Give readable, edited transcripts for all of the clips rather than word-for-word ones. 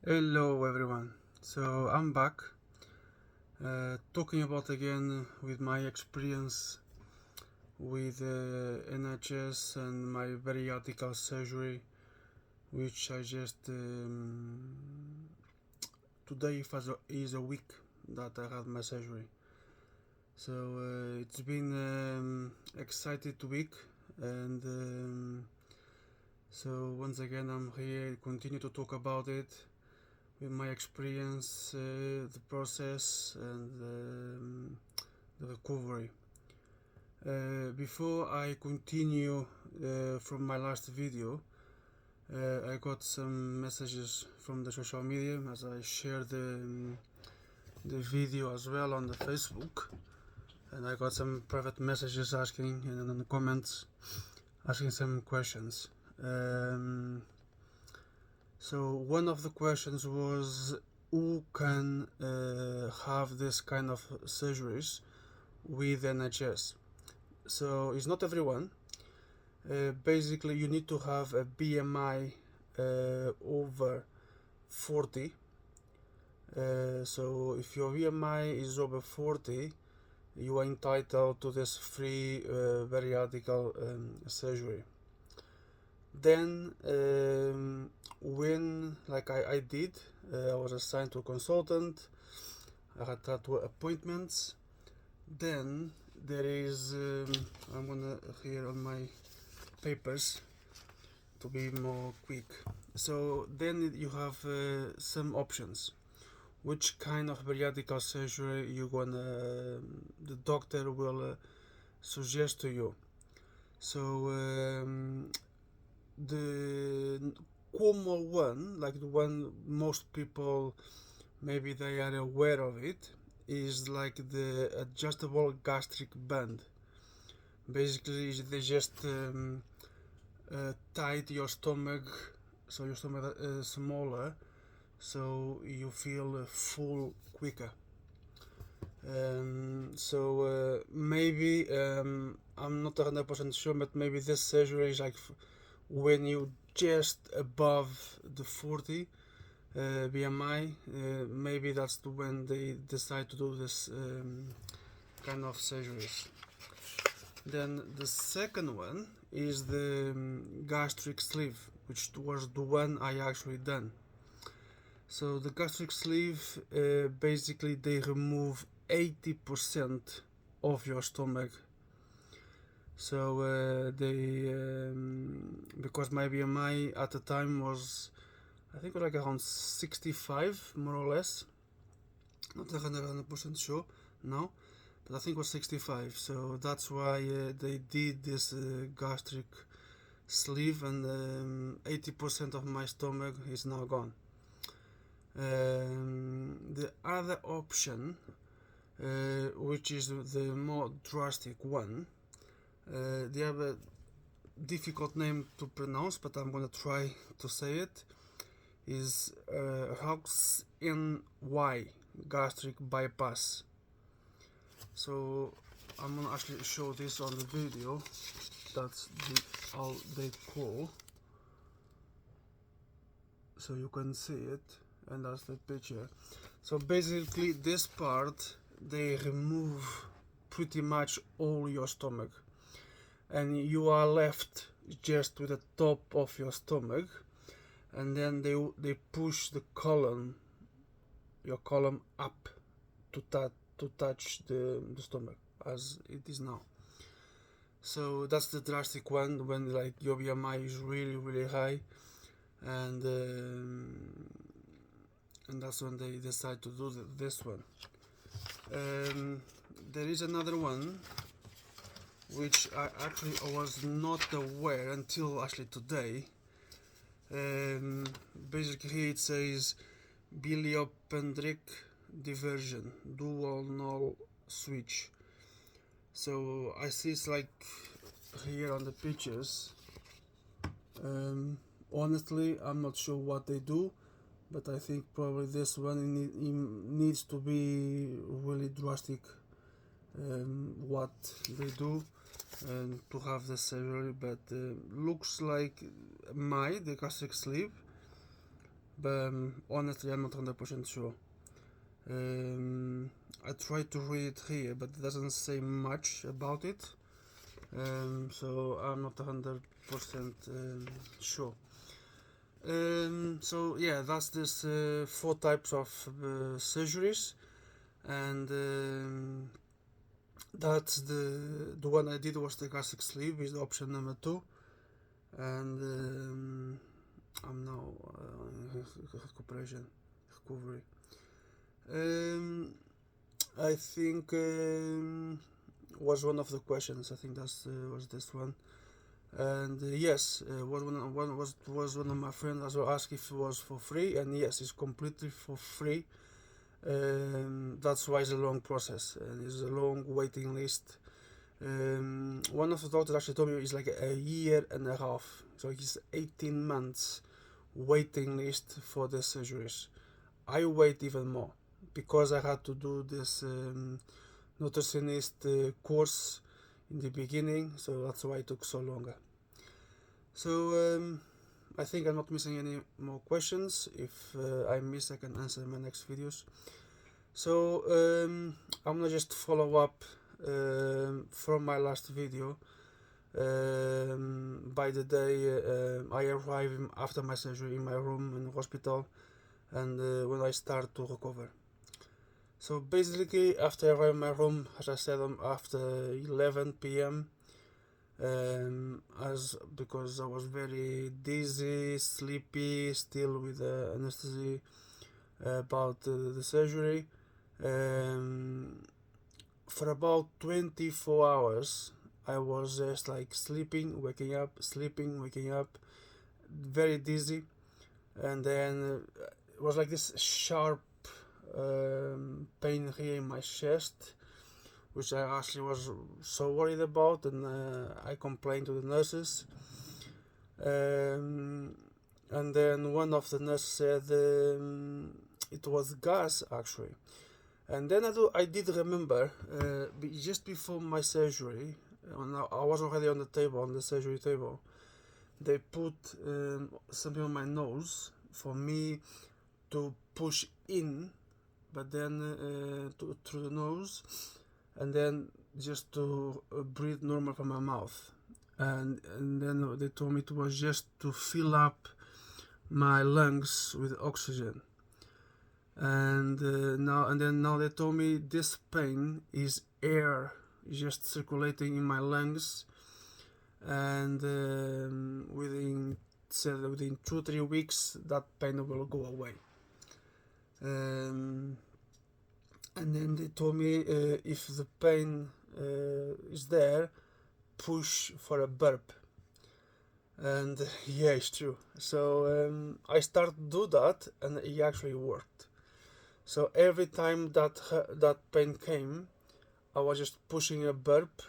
Hello everyone, so I'm back talking about again with my experience with NHS and my bariatric surgery, which I just today is a week that I had my surgery. So it's been excited week, and so once again I'm here continue to talk about it with my experience, the process, and the recovery. Before I continue from my last video, I got some messages from the social media as I shared the video as well on the Facebook, and I got some private messages asking and in the comments asking some questions. So one of the questions was who can have this kind of surgeries with NHS. So it's not everyone. Basically you need to have a BMI over 40. So if your BMI is over 40, you are entitled to this free bariatric surgery. Then when I did, I was assigned to a consultant, I had 2 appointments. Then there is I'm gonna here on my papers to be more quick. So then you have some options, which kind of bariatric surgery the doctor will suggest to you. So the common one, like the one most people maybe they are aware of it, is like the adjustable gastric band. Basically they just tight your stomach, so your stomach is smaller, so you feel full quicker. So maybe I'm not 100% sure, but maybe this surgery is like when you just above the 40 BMI, maybe that's when they decide to do this kind of surgeries. Then the second one is the gastric sleeve, which was the one I actually done. So the gastric sleeve, basically they remove 80% of your stomach. So they because my BMI at the time was, I think, like around 65, more or less. Not 100% sure now, but I think it was 65. So that's why they did this gastric sleeve, and 80% of my stomach is now gone. The other option, which is the more drastic one, they have a difficult name to pronounce, but I'm gonna try to say it, is HOX-NY, gastric bypass. So I'm gonna actually show this on the video. That's all they call, so you can see it, and that's the picture. So basically this part, they remove pretty much all your stomach, and you are left just with the top of your stomach, and then they push the your column up to touch the stomach as it is now. So that's the drastic one, when like your BMI is really high, and that's when they decide to do this one. There is another one which I was not aware until actually today. Basically it says biliopendric diversion, dual null switch. So I see it's like here on the pictures. Honestly, I'm not sure what they do, but I think probably this one needs to be really drastic, what they do, and to have the surgery. But looks like the gastric sleeve but honestly I'm not 100% sure. I tried to read it here, but it doesn't say much about it, so I'm not 100% sure. So yeah, that's this 4 types of surgeries, and that's the one I did was the gastric sleeve is option number 2, and I'm now in recovery. I think was one of the questions. I think that's was this one, and yes, was one of my friends as well asked if it was for free, and yes, it's completely for free. That's why it's a long process and it's a long waiting list. One of the doctors actually told me it's like a year and a half, so it's 18 months waiting list for the surgeries. I wait even more because I had to do this nutritionist course in the beginning, so that's why it took so long. So I think I'm not missing any more questions. If I miss, I can answer in my next videos. So I'm gonna just follow up from my last video. By the day I arrive after my surgery in my room in the hospital, and when I start to recover. So basically, after I arrive in my room, as I said, after 11 p.m. Because I was very dizzy, sleepy, still with anesthesia about the surgery. For about 24 hours, I was just like sleeping, waking up, sleeping, waking up, very dizzy, and then it was like this sharp pain here in my chest, which I actually was so worried about, and I complained to the nurses. And then one of the nurses said it was gas actually. And then I did remember just before my surgery, I was already on the table, on the surgery table. They put something on my nose for me to push in, but then through the nose, and then just to breathe normal from my mouth. And then they told me it was just to fill up my lungs with oxygen. And now they told me this pain is air just circulating in my lungs, and within 2-3 weeks that pain will go away. And then they told me if the pain is there, push for a burp. And yeah, it's true. So I started to do that, and it actually worked. So every time that pain came, I was just pushing a burp.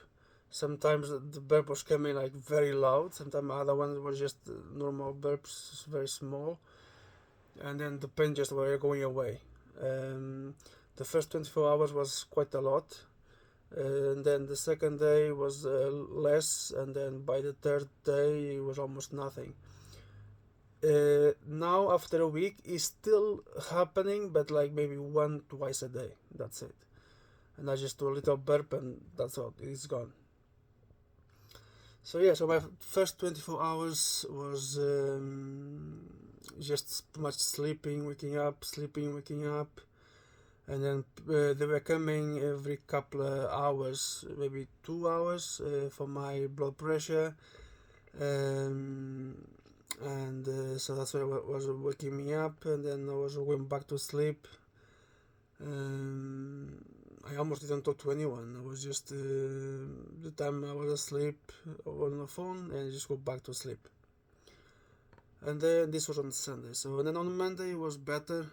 Sometimes the burp was coming like very loud. Sometimes other ones were just normal burps, very small. And then the pain just were going away. The first 24 hours was quite a lot. And then the second day was less, and then by the third day it was almost nothing. Now after a week it's still happening, but like maybe 1-2 a day, that's it. And I just do a little burp and that's all, it's gone. So yeah, so my first 24 hours was just much sleeping, waking up, sleeping, waking up. And then they were coming every couple of hours, maybe 2 hours for my blood pressure. So that's why it was waking me up, and then I was going back to sleep. I almost didn't talk to anyone. I was just the time I was asleep on the phone, and I just go back to sleep. And then this was on Sunday. So then on Monday it was better.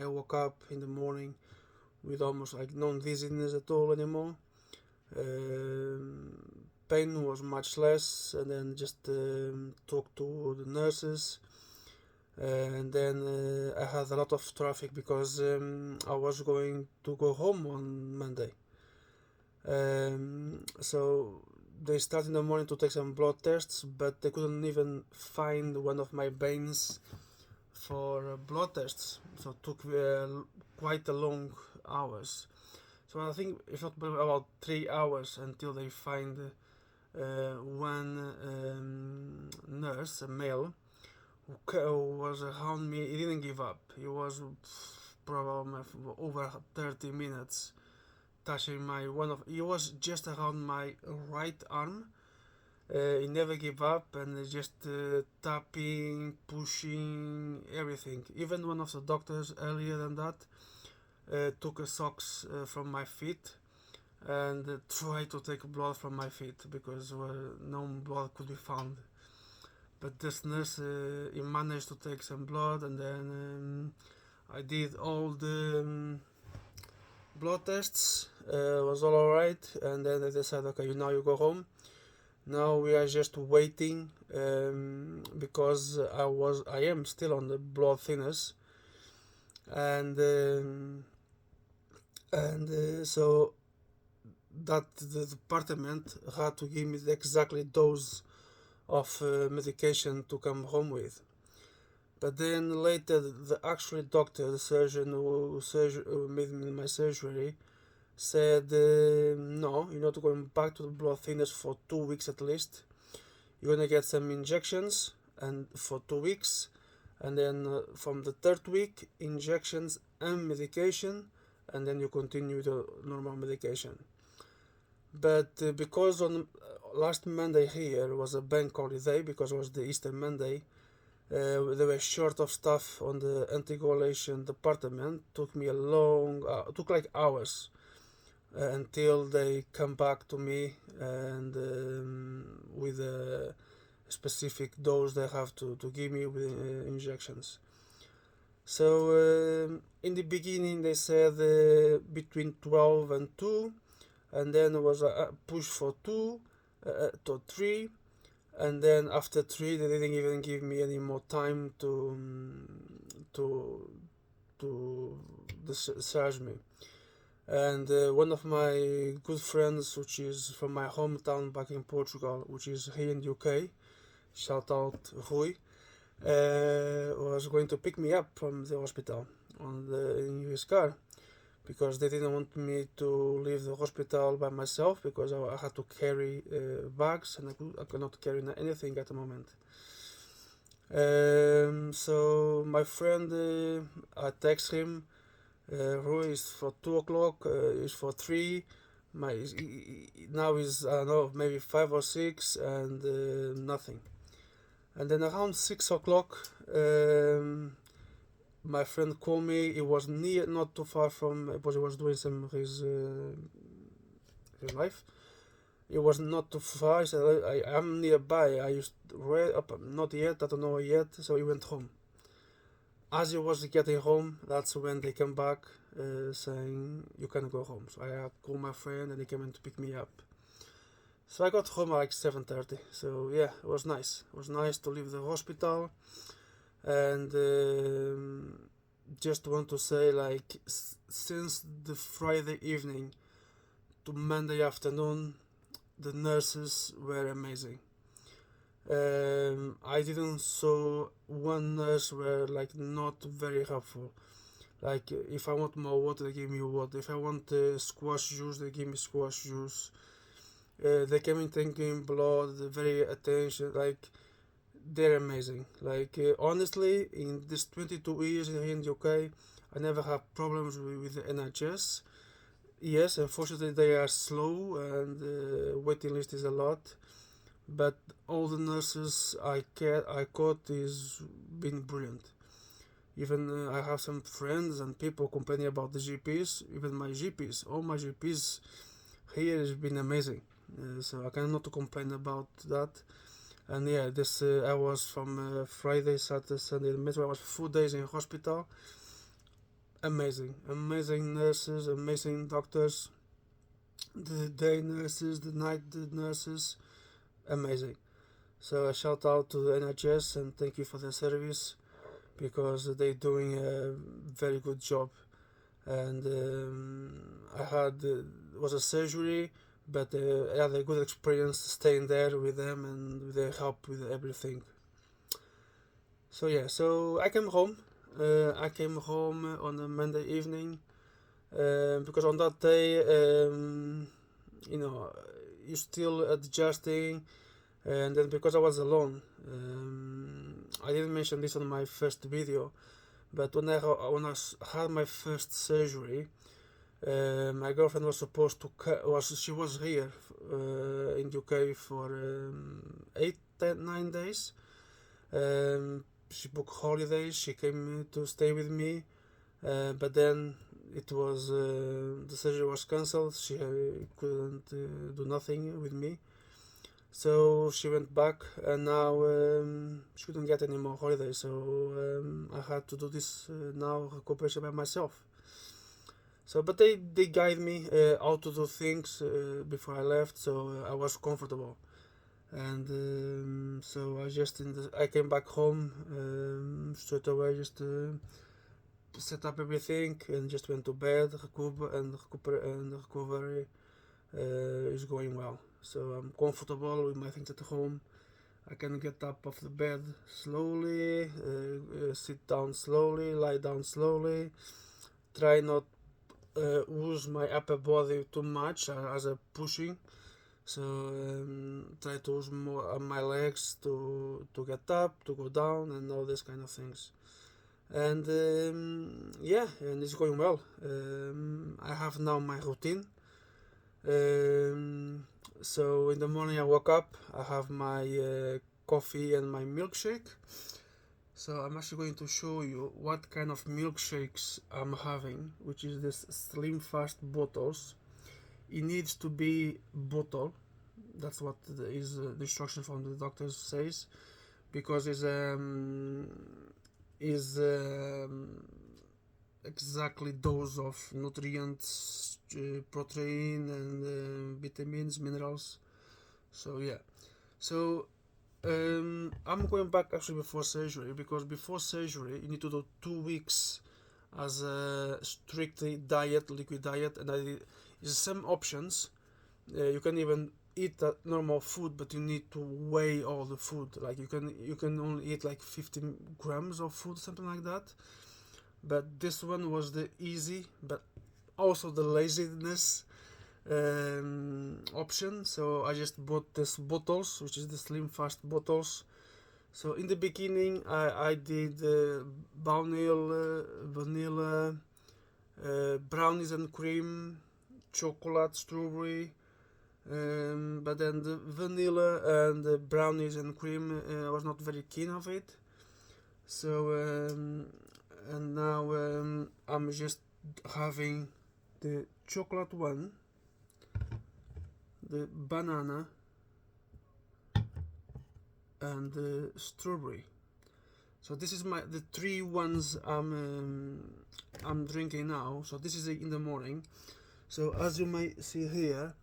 I woke up in the morning with almost like no dizziness at all anymore. Pain was much less, and then just talked to the nurses. And then I had a lot of traffic because I was going to go home on Monday. So they started in the morning to take some blood tests, but they couldn't even find one of my veins for blood tests, so it took quite a long hours. So I think it's not about 3 hours until they find one nurse, a male, who was around me. He didn't give up. He was probably over 30 minutes touching my he was just around my right arm. He never gave up, and just tapping, pushing, everything. Even one of the doctors earlier than that took a socks from my feet and tried to take blood from my feet because no blood could be found. But this nurse, he managed to take some blood, and then I did all the blood tests. Was all alright, and then they said, okay, now you go home. Now we are just waiting because I am still on the blood thinners, and so that the department had to give me the exactly dose of medication to come home with. But then later, the actual doctor, the surgeon who made my surgery, said, no, you're not going back to the blood thinners for 2 weeks at least. You're gonna get some injections and for 2 weeks, and then from the third week, injections and medication, and then you continue the normal medication. But because on last Monday here was a bank holiday, because it was the Easter Monday, they were short of staff on the anticoagulation department. Took me took like hours until they come back to me and with a specific dose they have to give me with injections. So in the beginning they said between 12 and 2, and then it was a push for 2 to 3, and then after 3 they didn't even give me any more time to discharge me. And one of my good friends, which is from my hometown back in Portugal, which is here in the UK, shout out Rui, was going to pick me up from the hospital in his car, because they didn't want me to leave the hospital by myself, because I had to carry bags, and I could not carry anything at the moment. So my friend, I text him, Rui is for 2 o'clock, is for 3, now is, I don't know, maybe 5 or 6, and nothing. And then around 6 o'clock, my friend called me. He was not too far from, because he was doing some his life. It was not too far. He said, I am nearby. I used not yet, I don't know yet. So he went home. As he was getting home, that's when they came back saying, you can go home. So I had called my friend, and he came in to pick me up. So I got home at like 7:30. So yeah, it was nice. It was nice to leave the hospital. And just want to say, like, since the Friday evening to Monday afternoon, the nurses were amazing. I didn't saw one nurse were like not very helpful. Like if I want more water, they give me water. If I want squash juice, they give me squash juice. They came in taking blood, very attention. Like they're amazing. Like honestly, in this 22 years here in the UK, I never had problems with the NHS. Yes, unfortunately they are slow, and waiting list is a lot. But all the nurses I caught is been brilliant. Even I have some friends and people complaining about the GPs. Even my GPs, all my GPs here has been amazing. So I cannot complain about that. And yeah, this I was from Friday, Saturday, Sunday, I was 4 days in hospital. Amazing nurses, amazing doctors. The day nurses, the night nurses, amazing. So I shout out to the NHS and thank you for their service, because they're doing a very good job. And I had was a surgery, but I had a good experience staying there with them and with their help with everything. So yeah, so I came home. I came home on a Monday evening, because on that day, you know, you're still adjusting, and then because I was alone, I didn't mention this on my first video, but when had my first surgery, my girlfriend was supposed to she was here in UK for 9 days. She booked holidays. She came to stay with me, but then it was the surgery was cancelled. She couldn't do nothing with me, so she went back, and now she couldn't get any more holidays. So I had to do this now recuperation by myself. So, but they guide me how to do things before I left, so I was comfortable. And so I came back home straight away, just set up everything and just went to bed. Recovery is going well. So I'm comfortable with my things at home. I can get up off the bed slowly, sit down slowly, lie down slowly. Try not use my upper body too much as a pushing. So try to use more my legs to get up, to go down, and all these kind of things. And yeah, and it's going well. I have now my routine. So in the morning I woke up, I have my coffee and my milkshake. So I'm actually going to show you what kind of milkshakes I'm having, which is this Slim Fast bottles. It needs to be bottle. That's what the instruction from the doctor says, because it's exactly dose of nutrients, protein, and vitamins, minerals. So yeah, so I'm going back actually before surgery, because before surgery you need to do 2 weeks as a strictly liquid diet, and there's some options. You can even eat normal food, but you need to weigh all the food. Like you can only eat like 15 grams of food, something like that. But this one was the easy, but also the laziness option. So I just bought these bottles, which is the Slim Fast bottles. So in the beginning I did vanilla, brownies and cream, chocolate, strawberry, but then the vanilla and the brownies and cream I was not very keen of it. So and now I'm just having the chocolate one, the banana, and the strawberry. So this is the 3 ones I'm drinking now. So this is in the morning. So as you might see here,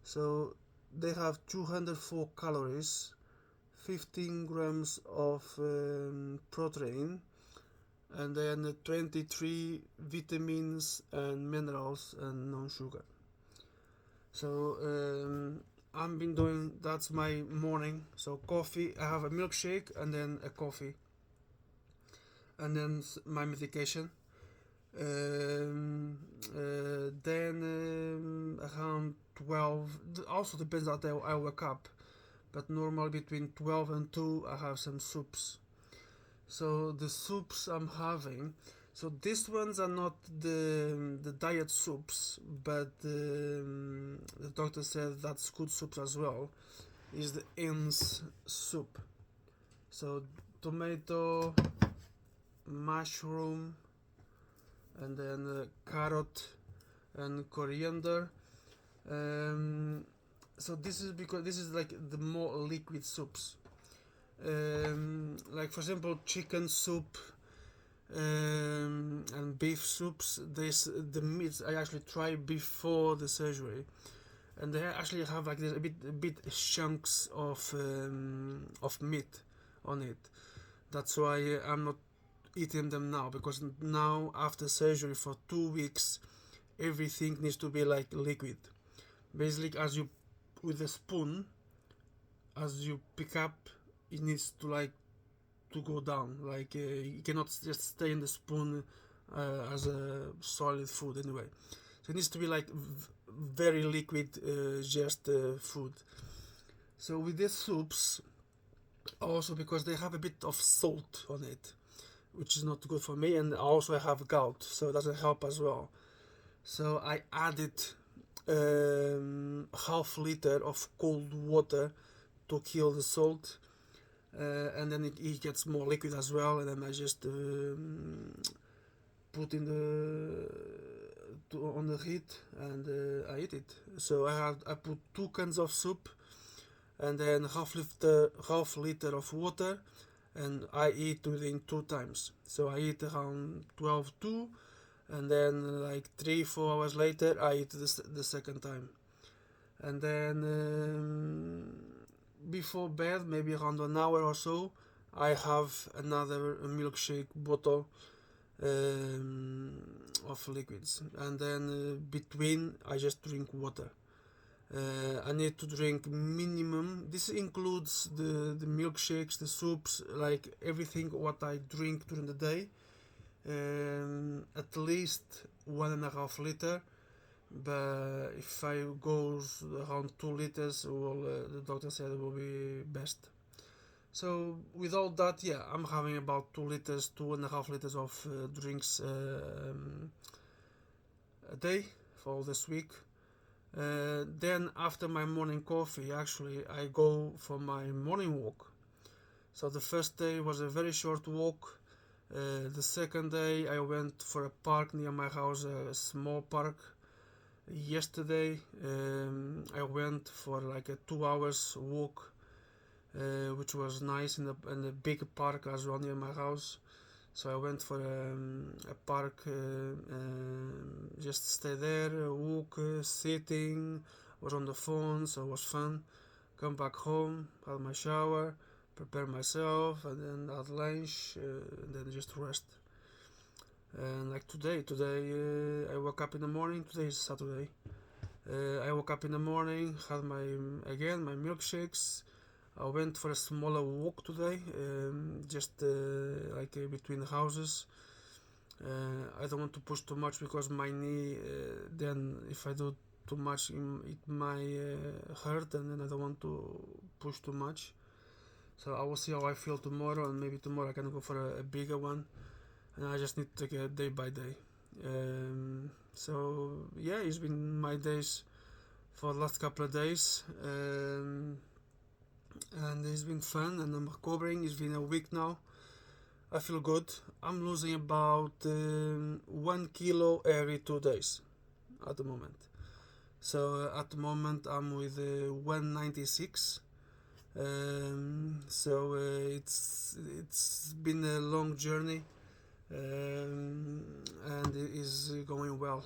so they have 204 calories, 15 grams of protein, and then 23 vitamins and minerals and non-sugar. So I've been doing, that's my morning. So coffee, I have a milkshake and then a coffee, and then my medication. Then around 12, also depends on how I wake up, but normally between 12 and 2 I have some soups. So the soups I'm having, so these ones are not the diet soups, but the doctor said that's good soups as well, is the ends soup. So tomato, mushroom, and then carrot and coriander. So this is because this is like the more liquid soups. Like for example, chicken soup and beef soups. The meats I actually tried before the surgery, and they actually have like this a bit chunks of meat on it. That's why I'm not eating them now, because now after surgery for 2 weeks everything needs to be like liquid. Basically, as you with a spoon, as you pick up, it needs to like to go down. Like you cannot just stay in the spoon as a solid food anyway. So it needs to be like very liquid, just food. So with these soups, also because they have a bit of salt on it, which is not good for me, and also I have gout, so it doesn't help as well. So I added half liter of cold water to kill the salt, and then it gets more liquid as well, and then I just put in on the heat, and I eat it. So I put 2 cans of soup, and then half liter of water, and I eat within 2 times. So I eat around 12:02, and then like 3-4 hours later I eat the second time, and then before bed, maybe around an hour or so, I have another milkshake bottle of liquids, and then between I just drink water. I need to drink minimum. This includes the milkshakes, the soups, like everything what I drink during the day. At least 1.5 liter. But if I goes around 2 liters, well, the doctor said it will be best. So with all that, yeah, I'm having about 2 liters, 2.5 liters of drinks a day for this week. Then after my morning coffee, actually, I go for my morning walk. So the first day was a very short walk. The second day I went for a park near my house, a small park. Yesterday I went for like a 2 hours walk, which was nice in a big park as well near my house. So I went for a park, just stay there, walk, sitting, was on the phone, so it was fun. Come back home, had my shower, prepare myself, and then had lunch, and then just rest. And like today I woke up in the morning. Today is Saturday. I woke up in the morning, had my milkshakes. I went for a smaller walk today, just like between the houses. I don't want to push too much because my knee, then if I do too much it might hurt, and then I don't want to push too much. So I will see how I feel tomorrow, and maybe tomorrow I can go for a bigger one, and I just need to take it day by day. So yeah, it's been my days for the last couple of days, and it's been fun, and I'm recovering. It's been a week now. I feel good. I'm losing about 1 kilo every 2 days at the moment. So at the moment I'm with 196. So it's been a long journey, and it is going well.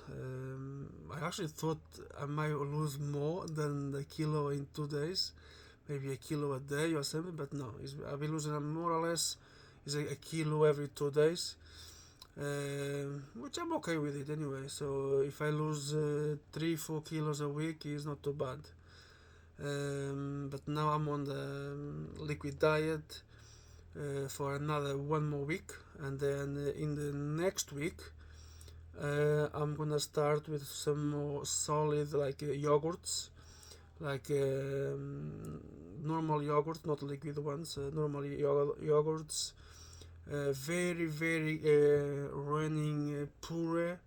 I actually thought I might lose more than a kilo in 2 days, maybe a kilo a day or something, but no, I've been losing more or less is a kilo every 2 days, which I'm okay with it anyway. So if I lose 3-4 kilos a week, it's not too bad. But now I'm on the liquid diet for another 1 more week, and then in the next week I'm gonna start with some more solid like yogurts, like normal yogurt, not liquid ones, normal yogurts, very running puree.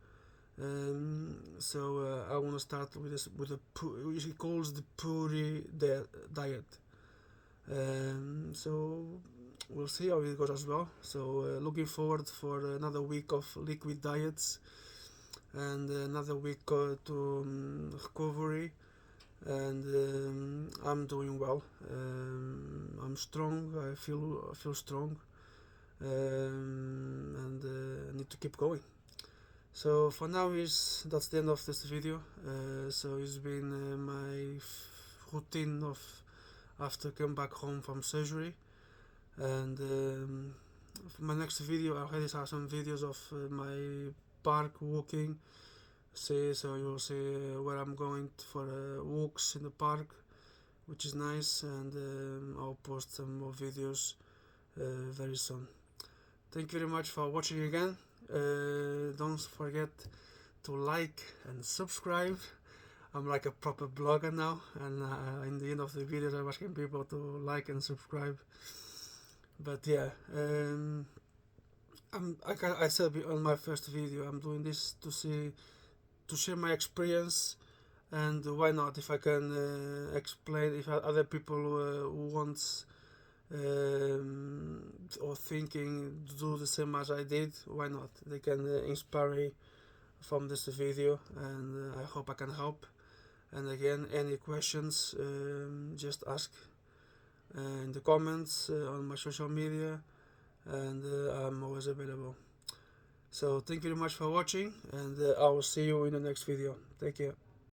So I want to start with this with he calls the puree diet. So we'll see how it goes as well. So looking forward for another week of liquid diets, and another week to recovery, and I'm doing well. I'm strong. I feel strong, and I need to keep going. So for now that's the end of this video. So it's been my routine of after come back home from surgery, and for my next video I already have some videos of my park walking. So you'll see where I'm going for walks in the park, which is nice, and I'll post some more videos very soon. Thank you very much for watching again. Don't forget to like and subscribe. I'm like a proper blogger now, and in the end of the videos I'm asking people to like and subscribe. But yeah, like I said on my first video, I'm doing this to share my experience, and why not, if I can explain, if other people wants or thinking to do the same as I did, why not? They can inspire from this video, and I hope I can help. And again, any questions, just ask in the comments on my social media, and I'm always available. So thank you very much for watching, and I will see you in the next video. Take care.